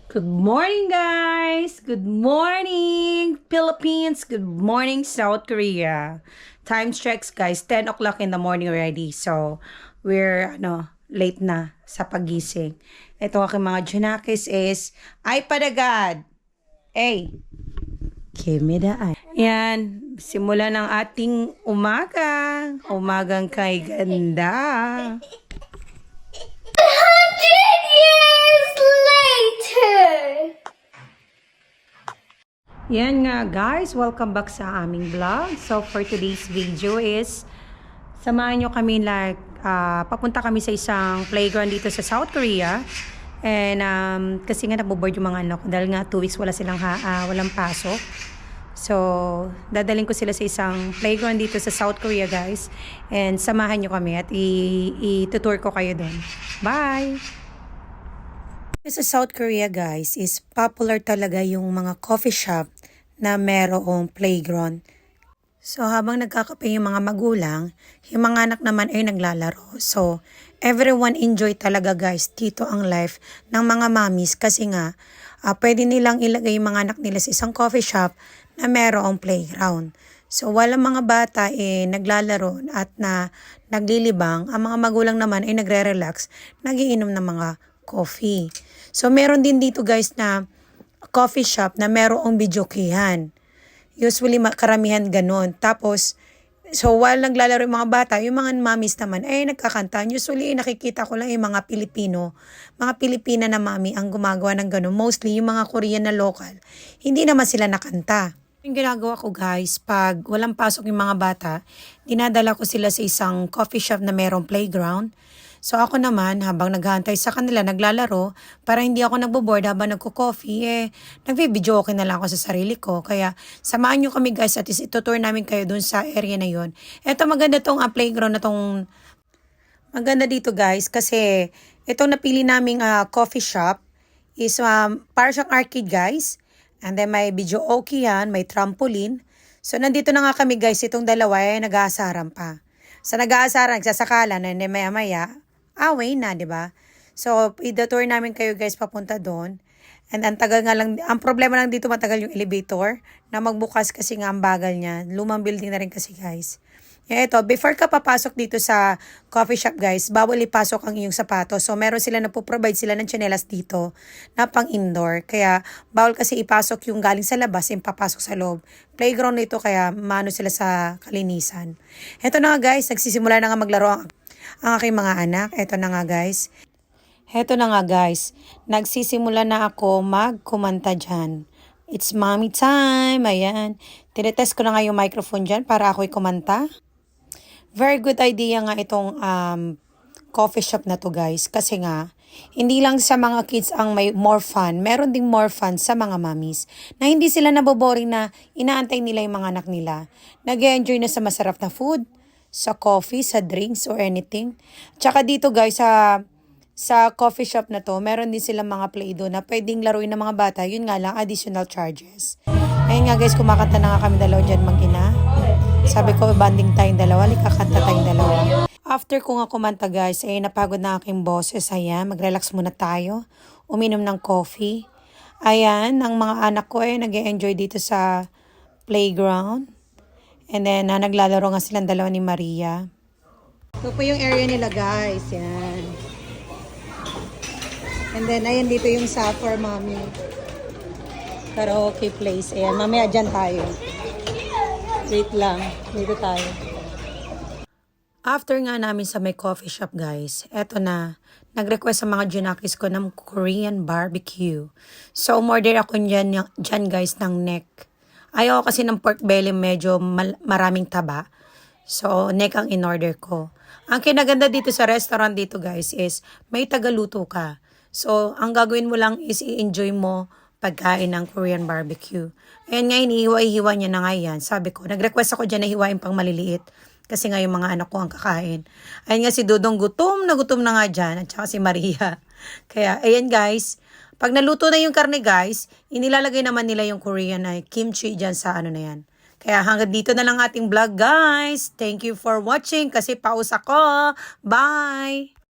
Good morning, guys! Good morning, Philippines! Good morning, South Korea! Time checks, guys. 10 o'clock in the morning already. So, we're, late na sa pagising. Ito aking mga junakis is, ay padagad! Hey! Give me the eye. Yan, simula ng ating umaga. Umagang kay ganda. 100 years later! Yan nga guys, welcome back sa aming vlog. So for today's video is, samahan nyo kami papunta kami sa isang playground dito sa South Korea. And kasi nga naboboard yung mga anak ko dahil nga 2 weeks walang pasok. So, dadalhin ko sila sa isang playground dito sa South Korea guys. And samahan nyo kami at i-tutour ko kayo doon. Bye! Sa South Korea guys is popular talaga yung mga coffee shop na merong playground. So habang nagkakape yung mga magulang, yung mga anak naman ay naglalaro. So everyone enjoy talaga guys dito ang life ng mga mommies kasi nga pwede nilang ilagay yung mga anak nila sa isang coffee shop na merong playground. So walang mga bata naglalaro at naglilibang. Ang mga magulang naman ay nagre-relax, nagiinom ng mga coffee. So meron din dito guys na coffee shop na merong videokehan. Usually karamihan ganun. Tapos, so while naglalaro yung mga bata, yung mga mommies naman ay nagkakanta. Usually nakikita ko lang yung mga Pilipina na mami ang gumagawa ng ganun. Mostly yung mga Korean na local. Hindi naman sila nakanta. Yung ginagawa ko guys, pag walang pasok yung mga bata, dinadala ko sila sa isang coffee shop na merong playground. So ako naman, habang naghahantay sa kanila, naglalaro, para hindi ako nagbo-board habang nagko-coffee, nagbi-video okay na lang ako sa sarili ko. Kaya samahan nyo kami guys at itutour namin kayo dun sa area na yon. Eto maganda tong playground na tong, maganda dito guys kasi itong napili naming coffee shop is para siyang arcade guys. And then may video okay yan, may trampoline. So nandito na nga kami guys, itong dalawa nag-aasaran pa. Sa nag-aasaran, nagsasakalan, and then maya-maya, away na, di ba? So, i-tour namin kayo guys papunta doon. And ang tagal nga lang, ang problema lang dito matagal yung elevator na magbukas kasi nga ang bagal niya. Lumang building na rin kasi guys. Ito, before ka papasok dito sa coffee shop guys, bawal ipasok ang iyong sapatos. So, meron sila na po-provide sila ng tsinelas dito na pang indoor. Kaya, bawal kasi ipasok yung galing sa labas, yung papasok sa loob. Playground nito kaya mano sila sa kalinisan. Ito na nga guys, nagsisimula na nga maglaro ang aking mga anak. Ito na nga guys. Nagsisimula na ako magkumanta dyan. It's mommy time. Ayan. Tinetest ko na nga yung microphone dyan para ako'y kumanta. Very good idea nga itong coffee shop na to guys. Kasi nga, hindi lang sa mga kids ang may more fun. Meron ding more fun sa mga mommies. Na hindi sila naboboring na inaantay nila yung mga anak nila. Nag-enjoy na sa masarap na food, sa coffee, sa drinks, or anything. Tsaka dito guys, sa coffee shop na to, meron din silang mga play-doh na pwedeng laruin ng mga bata. Yun nga lang, additional charges. Ayun nga guys, kumakanta na nga kami dalawa dyan mag-ina. Sabi ko, banding tayong dalawa, kakanta tayong dalawa. After ko nga kumanta guys, napagod na aking boses. Ayan, mag-relax muna tayo. Uminom ng coffee. Ayan, ang mga anak ko nag-enjoy dito sa playground. And then, naglalaro nga silang dalawa ni Maria. Ito po yung area nila guys. Yan. And then, ayan dito yung Sapphire Mommy. Karaoke place. Ayan, mamaya dyan tayo. Wait lang. Dito tayo. After nga namin sa may coffee shop guys, eto na. Nag-request sa mga junakis ko ng Korean barbecue. So, umorder ako dyan guys ng neck. Ayaw kasi ng pork belly medyo maraming taba. So, neck ang in-order ko. Ang kinaganda dito sa restaurant dito guys is may tagaluto ka. So, ang gagawin mo lang is i-enjoy mo pagkain ng Korean barbecue. Ayan nga, inihiwa-hiwa niya na nga yan. Sabi ko, nag-request ako dyan na hiwain pang maliliit. Kasi nga yung mga anak ko ang kakain. Ayan nga si Dodong gutom na nga dyan. At saka si Maria. Kaya, ayan guys. Pag naluto na yung karne guys, inilalagay naman nila yung Korean na kimchi dyan sa ano na yan. Kaya hanggang dito na lang ating vlog guys. Thank you for watching kasi pause ako. Bye!